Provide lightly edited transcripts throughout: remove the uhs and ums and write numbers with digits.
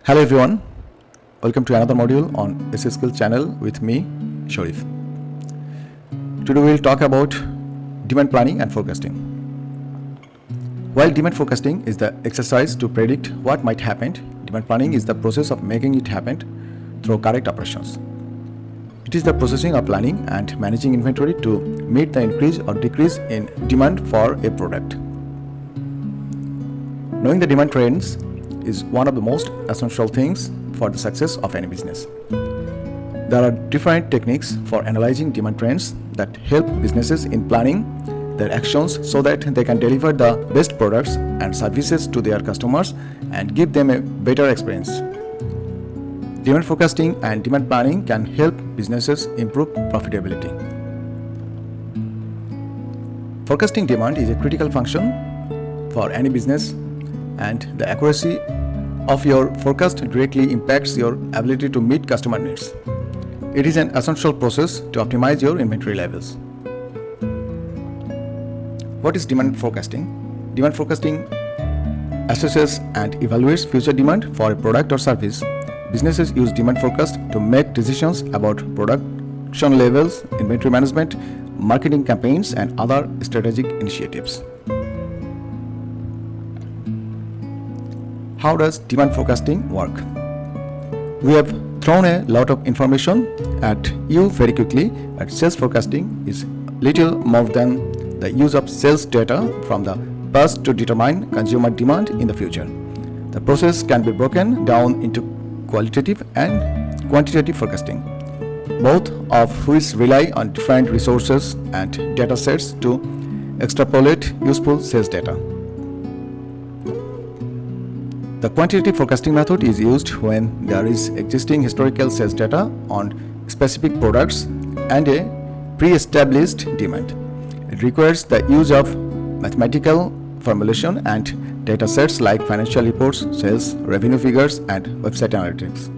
Hello everyone, welcome to another module on SEO Skills channel with me, Sharif. Today we will talk about demand planning and forecasting. While demand forecasting is the exercise to predict what might happen, demand planning is the process of making it happen through correct operations. It is the processing of planning and managing inventory to meet the increase or decrease in demand for a product. Knowing the demand trends is one of the most essential things for the success of any business. There are different techniques for analyzing demand trends that help businesses in planning their actions so that they can deliver the best products and services to their customers and give them a better experience. Demand forecasting and demand planning can help businesses improve profitability. Forecasting demand is a critical function for any business, and the accuracy of your forecast directly impacts your ability to meet customer needs. It is an essential process to optimize your inventory levels. What is demand forecasting? Demand forecasting assesses and evaluates future demand for a product or service. Businesses use demand forecast to make decisions about production levels, inventory management, marketing campaigns, and other strategic initiatives. How does demand forecasting work? We have thrown a lot of information at you very quickly, but sales forecasting is little more than the use of sales data from the past to determine consumer demand in the future. The process can be broken down into qualitative and quantitative forecasting, both of which rely on different resources and data sets to extrapolate useful sales data. The quantitative forecasting method is used when there is existing historical sales data on specific products and a pre-established demand. It requires the use of mathematical formulation and data sets like financial reports, sales, revenue figures, and website analytics.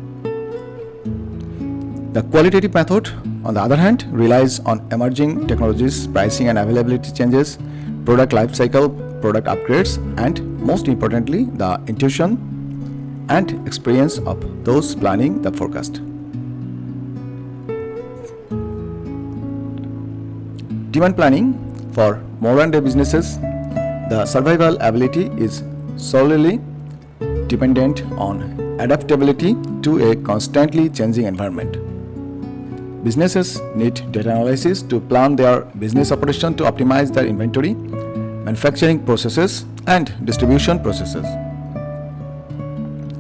The qualitative method, on the other hand, relies on emerging technologies, pricing and availability changes, product life cycle, product upgrades, and most importantly, the intuition and experience of those planning the forecast. Demand planning for modern day businesses, the survival ability is solely dependent on adaptability to a constantly changing environment. Businesses need data analysis to plan their business operation to optimize their inventory, manufacturing processes, and distribution processes.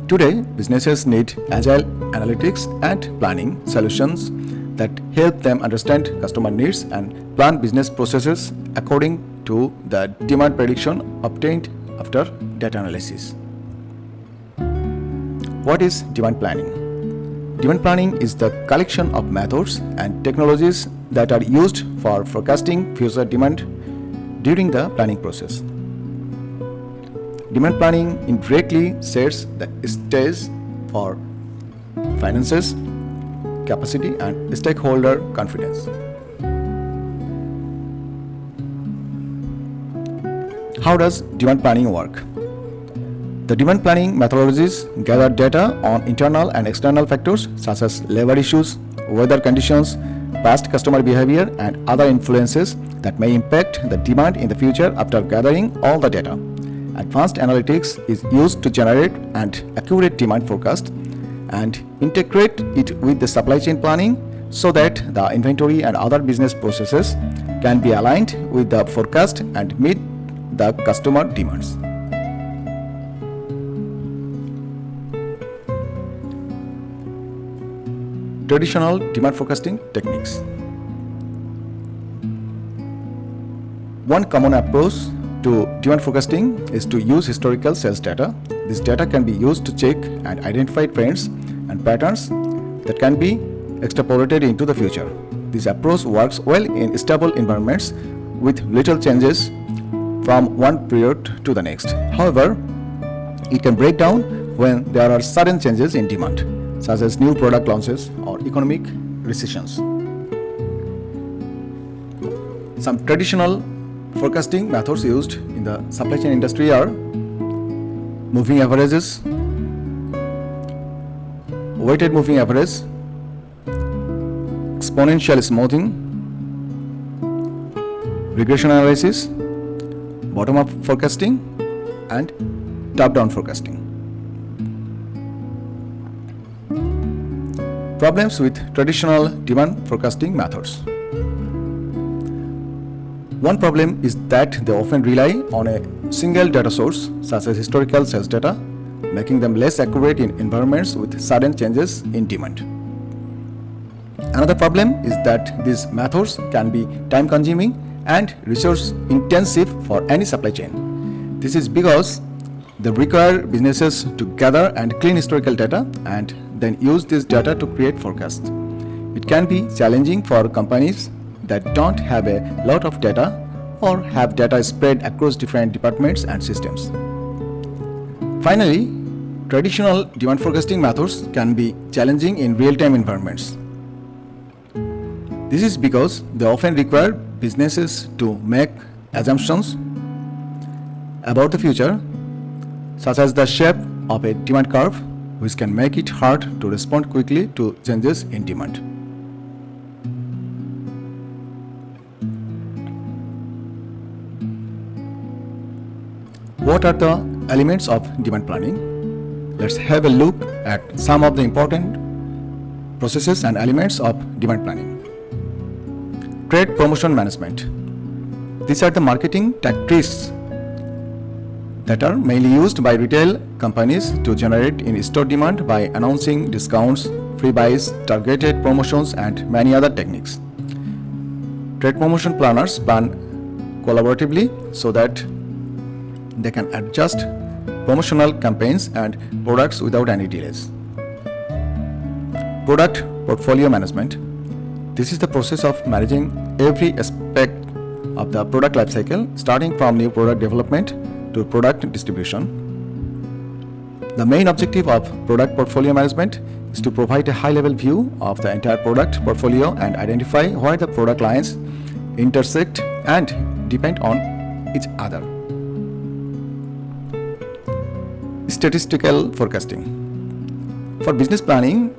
Today, businesses need agile analytics and planning solutions that help them understand customer needs and plan business processes according to the demand prediction obtained after data analysis. What is demand planning? Demand planning is the collection of methods and technologies that are used for forecasting future demand during the planning process. Demand planning indirectly sets the stage for finances, capacity, and stakeholder confidence. How does demand planning work? The demand planning methodologies gather data on internal and external factors such as labor issues, weather conditions, past customer behavior, and other influences that may impact the demand in the future. After gathering all the data, advanced analytics is used to generate an accurate demand forecast and integrate it with the supply chain planning so that the inventory and other business processes can be aligned with the forecast and meet the customer demands. Traditional demand forecasting techniques. One common approach to demand forecasting is to use historical sales data. This data can be used to check and identify trends and patterns that can be extrapolated into the future. This approach works well in stable environments with little changes from one period to the next. However, it can break down when there are sudden changes in demand, such as new product launches or economic recessions. Some traditional forecasting methods used in the supply chain industry are moving averages, weighted moving average, exponential smoothing, regression analysis, bottom-up forecasting, and top-down forecasting. Problems with traditional demand forecasting methods. One problem is that they often rely on a single data source, such as historical sales data, making them less accurate in environments with sudden changes in demand. Another problem is that these methods can be time-consuming and resource-intensive for any supply chain. This is because they require businesses to gather and clean historical data and then use this data to create forecasts. It can be challenging for companies that don't have a lot of data or have data spread across different departments and systems. Finally, traditional demand forecasting methods can be challenging in real-time environments. This is because they often require businesses to make assumptions about the future, such as the shape of a demand curve, which can make it hard to respond quickly to changes in demand. What are the elements of demand planning? Let's have a look at some of the important processes and elements of demand planning. Trade promotion management. These are the marketing tactics that are mainly used by retail companies to generate in-store demand by announcing discounts, free buys, targeted promotions, and many other techniques. Trade promotion planners plan collaboratively so that they can adjust promotional campaigns and products without any delays. Product portfolio management. This is the process of managing every aspect of the product lifecycle, starting from new product development to product distribution. The main objective of product portfolio management is to provide a high-level view of the entire product portfolio and identify where the product lines intersect and depend on each other. Statistical forecasting. For business planning,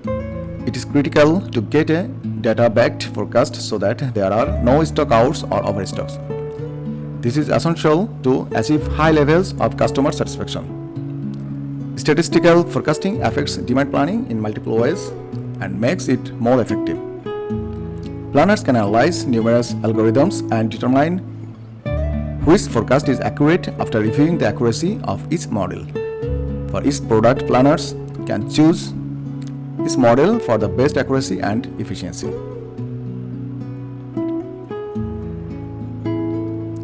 it is critical to get a data-backed forecast so that there are no stock outs or overstocks. This is essential to achieve high levels of customer satisfaction. Statistical forecasting affects demand planning in multiple ways and makes it more effective. Planners can analyze numerous algorithms and determine which forecast is accurate after reviewing the accuracy of each model. For each product, planners can choose each model for the best accuracy and efficiency.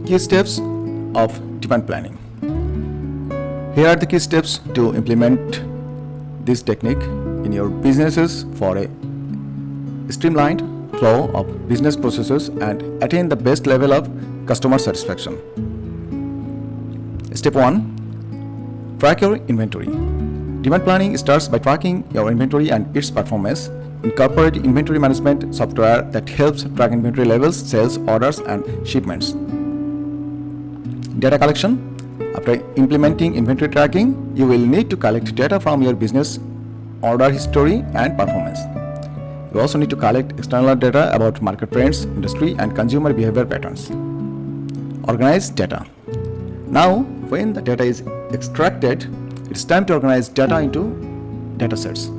Key steps of demand planning. Here are the key steps to implement this technique in your businesses for a streamlined flow of business processes and attain the best level of customer satisfaction. Step 1. Track your inventory. Demand planning starts by tracking your inventory and its performance. Incorporate inventory management software that helps track inventory levels, sales, orders, and shipments. Data collection. After implementing inventory tracking, you will need to collect data from your business, order history, and performance. You also need to collect external data about market trends, industry, and consumer behavior patterns. Organize data. Now, when the data is extracted, it's time to organize data into datasets.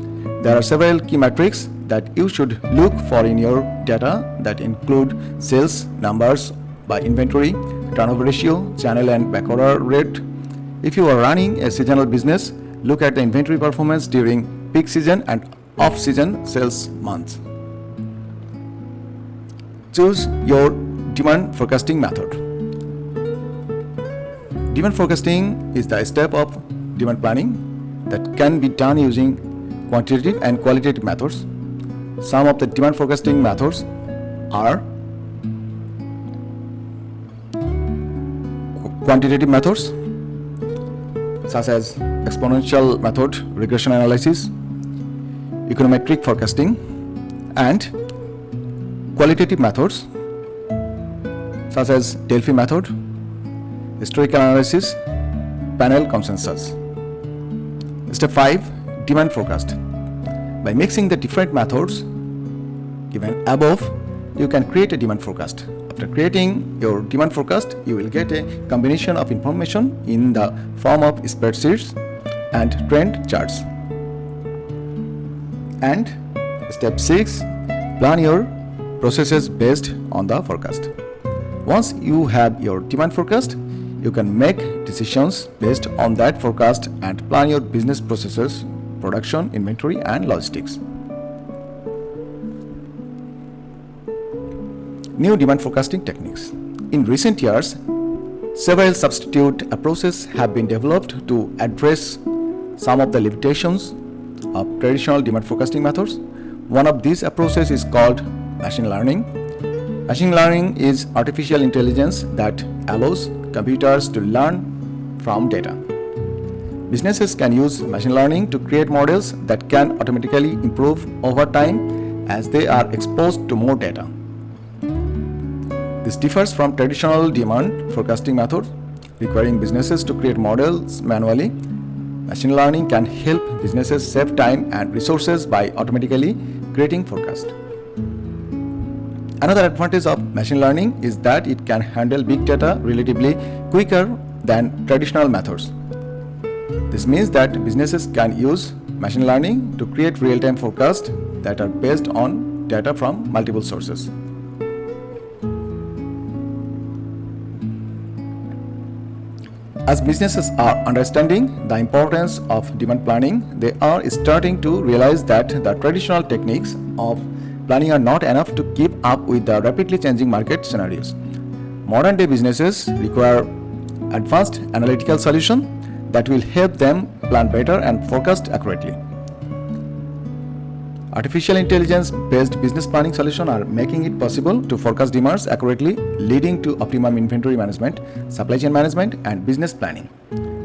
There are several key metrics that you should look for in your data that include sales numbers by inventory, turnover ratio, channel and backorder rate. If you are running a seasonal business, look at the inventory performance during peak season and off-season sales months. Choose your demand forecasting method. Demand forecasting is the step of demand planning that can be done using quantitative and qualitative methods. Some of the demand forecasting methods are quantitative methods such as exponential method, regression analysis, econometric forecasting, and qualitative methods such as Delphi method, historical analysis, panel consensus. Step 5. Demand forecast. By mixing the different methods given above, you can create a demand forecast. After creating your demand forecast, you will get a combination of information in the form of spreadsheets and trend charts. And step 6, plan your processes based on the forecast. Once you have your demand forecast, you can make decisions based on that forecast and plan your business processes, production, inventory, and logistics. New demand forecasting techniques. In recent years, several substitute approaches have been developed to address some of the limitations of traditional demand forecasting methods. One of these approaches is called machine learning. Machine learning is artificial intelligence that allows computers to learn from data. Businesses can use machine learning to create models that can automatically improve over time as they are exposed to more data. This differs from traditional demand forecasting methods requiring businesses to create models manually. Machine learning can help businesses save time and resources by automatically creating forecasts. Another advantage of machine learning is that it can handle big data relatively quicker than traditional methods. This means that businesses can use machine learning to create real-time forecasts that are based on data from multiple sources. As businesses are understanding the importance of demand planning, they are starting to realize that the traditional techniques of planning are not enough to keep up with the rapidly changing market scenarios. Modern day businesses require advanced analytical solutions that will help them plan better and forecast accurately. Artificial intelligence-based business planning solutions are making it possible to forecast demands accurately, leading to optimum inventory management, supply chain management, and business planning.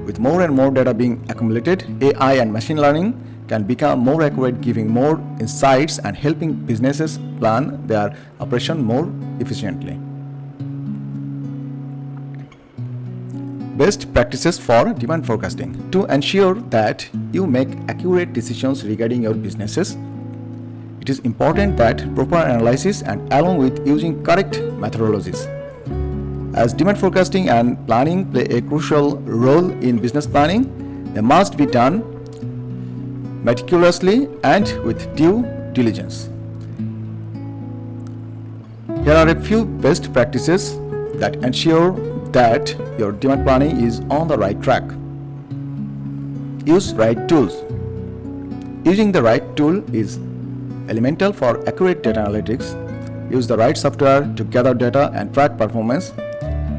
With more and more data being accumulated, AI and machine learning can become more accurate, giving more insights and helping businesses plan their operation more efficiently. Best practices for demand forecasting. To ensure that you make accurate decisions regarding your businesses, it is important that proper analysis and along with using correct methodologies. As demand forecasting and planning play a crucial role in business planning, they must be done meticulously and with due diligence. Here are a few best practices that ensure that your demand planning is on the right track. Use right tools. Using the right tool is elemental for accurate data analytics. Use the right software to gather data and track performance.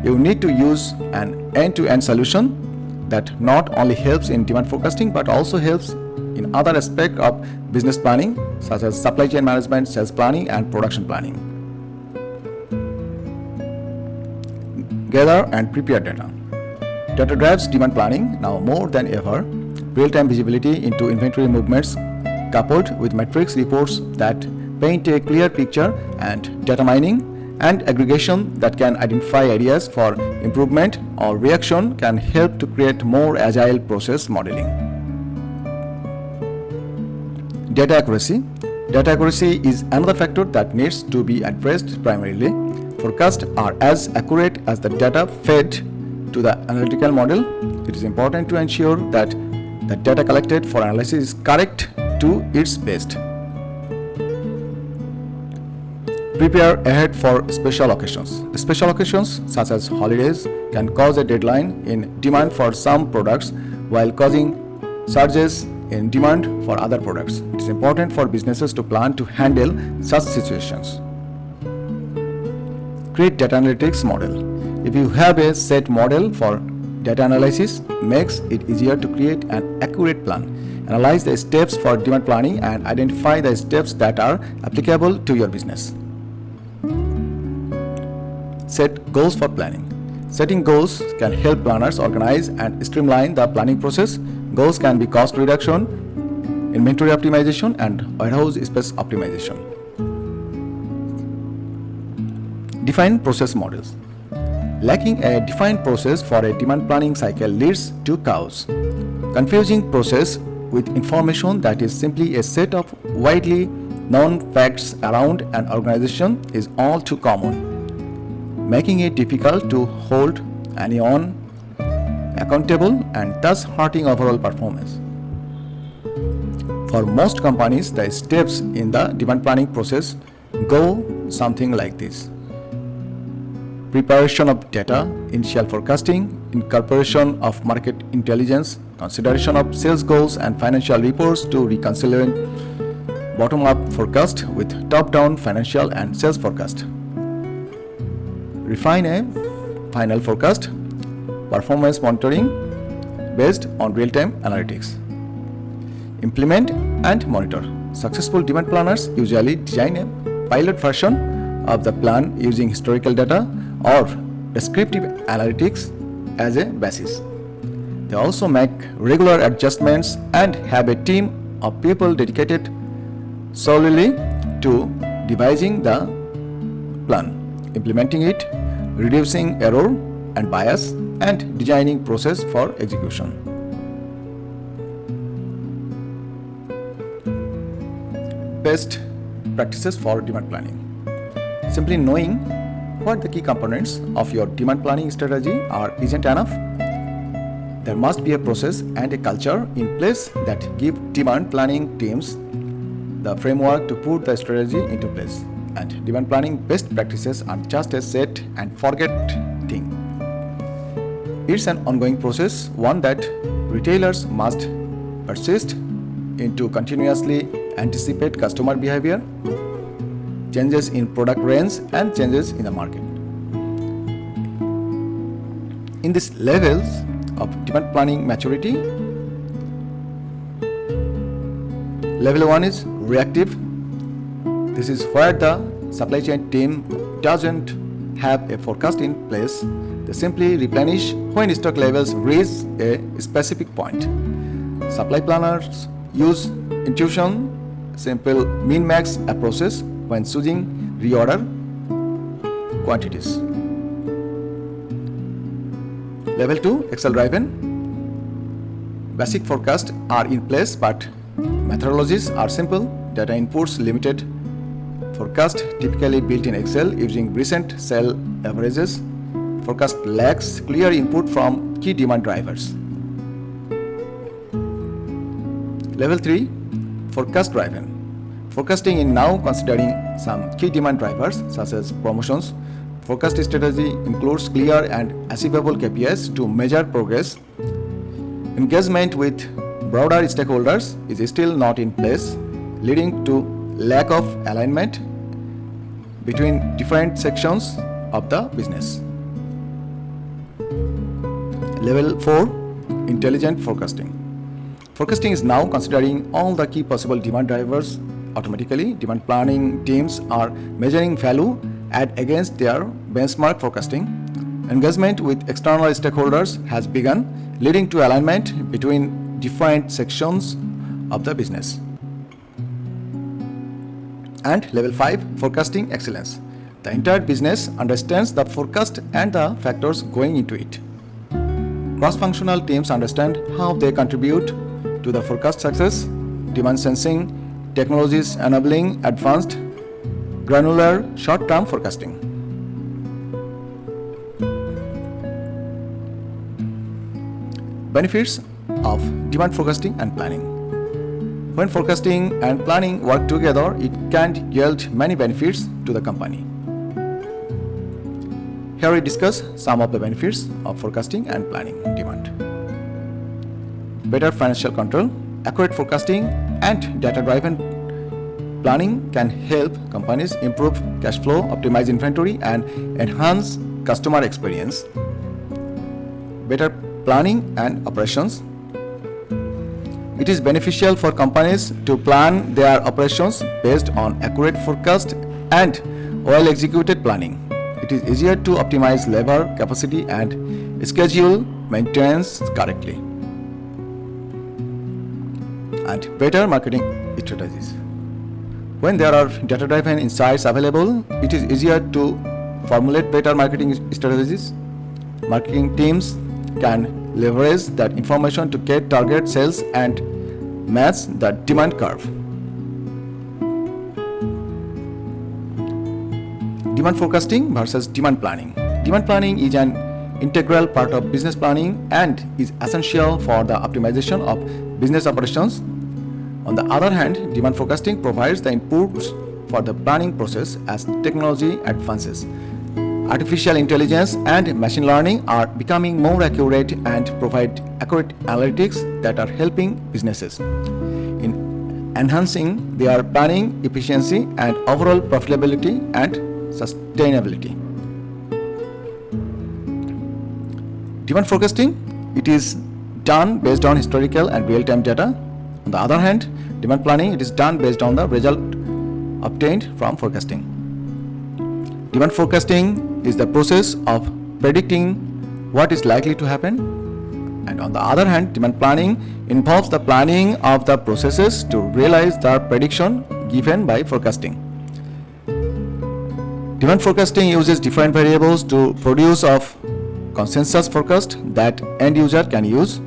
You need to use an end-to-end solution that not only helps in demand forecasting but also helps in other aspects of business planning such as supply chain management, sales planning, and production planning. Gather and prepare data. Data drives demand planning now more than ever. Real-time visibility into inventory movements coupled with metrics reports that paint a clear picture and data mining and aggregation that can identify ideas for improvement or reaction can help to create more agile process modeling. Data accuracy. Data accuracy is another factor that needs to be addressed primarily. Forecasts are as accurate as the data fed to the analytical model. It is important to ensure that the data collected for analysis is correct to its best. Prepare ahead for special occasions. Special occasions such as holidays can cause a decline in demand for some products while causing surges in demand for other products. It is important for businesses to plan to handle such situations. Create data analytics model. If you have a set model for data analysis, makes it easier to create an accurate plan. Analyze the steps for demand planning and identify the steps that are applicable to your business. Set goals for planning. Setting goals can help planners organize and streamline the planning process. Goals can be cost reduction, inventory optimization, and warehouse space optimization. Define process models. Lacking a defined process for a demand planning cycle leads to chaos. Confusing process with information that is simply a set of widely known facts around an organization is all too common, making it difficult to hold anyone accountable and thus hurting overall performance. For most companies, the steps in the demand planning process go something like this: preparation of data, initial forecasting, incorporation of market intelligence, consideration of sales goals and financial reports to reconcile bottom-up forecast with top-down financial and sales forecast. Refine a final forecast, performance monitoring based on real-time analytics. Implement and monitor. Successful demand planners usually design a pilot version of the plan using historical data or descriptive analytics as a basis. They also make regular adjustments and have a team of people dedicated solely to devising the plan, implementing it, reducing error and bias, and designing process for execution. Best practices for demand planning. Simply knowing what the key components of your demand planning strategy are isn't enough. There must be a process and a culture in place that give demand planning teams the framework to put the strategy into place. And demand planning best practices aren't just a set and forget thing. It's an ongoing process, one that retailers must persist into continuously anticipate customer behavior, changes in product range and changes in the market. In these levels of demand planning maturity, level 1 is reactive. This is where the supply chain team doesn't have a forecast in place. They simply replenish when stock levels reach a specific point. Supply planners use intuition, simple min-max approaches when choosing reorder quantities. Level 2, Excel driven. Basic forecasts are in place, but methodologies are simple. Data inputs limited. Forecast typically built in Excel using recent sale averages. Forecast lacks clear input from key demand drivers. Level 3, forecast driven. Forecasting is now considering some key demand drivers such as promotions. Forecast strategy includes clear and achievable KPIs to measure progress. Engagement with broader stakeholders is still not in place, leading to lack of alignment between different sections of the business. Level 4, intelligent forecasting. Forecasting is now considering all the key possible demand drivers automatically. Demand planning teams are measuring value add against their benchmark forecasting. Engagement with external stakeholders has begun, leading to alignment between different sections of the business. And level 5, forecasting excellence. The entire business understands the forecast and the factors going into it. Cross-functional teams understand how they contribute to the forecast success. Demand sensing technologies enabling advanced granular short-term forecasting. Benefits of demand forecasting and planning. When forecasting and planning work together, it can yield many benefits to the company. Here we discuss some of the benefits of forecasting and planning demand. Better financial control. Accurate forecasting and data-driven planning can help companies improve cash flow, optimize inventory, and enhance customer experience. Better planning and operations. It is beneficial for companies to plan their operations based on accurate forecast and well-executed planning. It is easier to optimize labor capacity and schedule maintenance correctly. And better marketing strategies. When there are data-driven insights available, it is easier to formulate better marketing strategies. Marketing teams can leverage that information to get target sales and match the demand curve. Demand forecasting versus demand planning. Demand planning is an integral part of business planning and is essential for the optimization of business operations. On the other hand, demand forecasting provides the inputs for the planning process as technology advances. Artificial intelligence and machine learning are becoming more accurate and provide accurate analytics that are helping businesses in enhancing their planning efficiency and overall profitability and sustainability. Demand forecasting, it is done based on historical and real-time data. On the other hand, demand planning, it is done based on the result obtained from forecasting. Demand forecasting is the process of predicting what is likely to happen, and on the other hand, demand planning involves the planning of the processes to realize the prediction given by forecasting. Demand forecasting uses different variables to produce a consensus forecast that end user can use,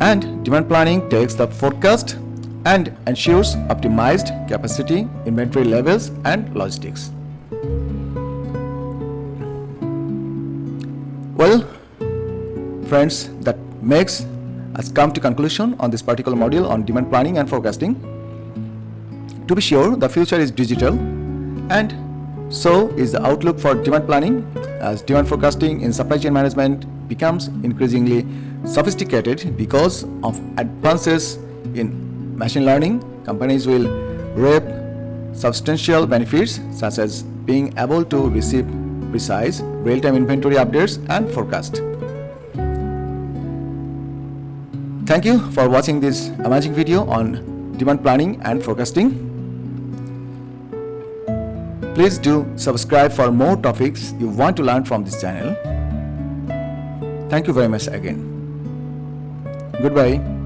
and demand planning takes the forecast and ensures optimized capacity, inventory levels, and logistics. Well, friends, that makes us come to conclusion on this particular module on demand planning and forecasting. To be sure, the future is digital, and so is the outlook for demand planning, as demand forecasting in supply chain management becomes increasingly sophisticated because of advances in machine learning. Companies will reap substantial benefits such as being able to receive precise real-time inventory updates and forecast. Thank you for watching this amazing video on demand planning and forecasting. Please do subscribe for more topics you want to learn from this channel. Thank you very much again. Goodbye.